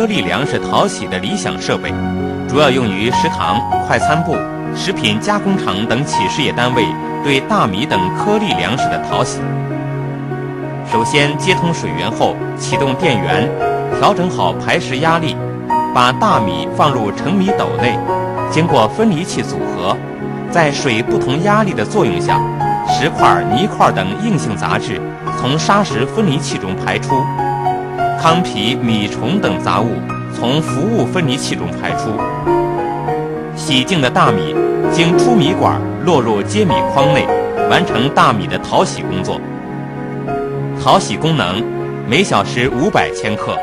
颗粒粮食淘洗的理想设备，主要用于食堂、快餐部、食品加工厂等企事业单位对大米等颗粒粮食的淘洗。首先接通水源后，启动电源，调整好排石压力，把大米放入盛米斗内，经过分离器组合，在水不同压力的作用下，石块、泥块等硬性杂质从砂石分离器中排出，糠皮、米虫等杂物从浮物分离器中排出。洗净的大米经出米管落入接米筐内，完成大米的淘洗工作。淘洗功能：每小时500千克。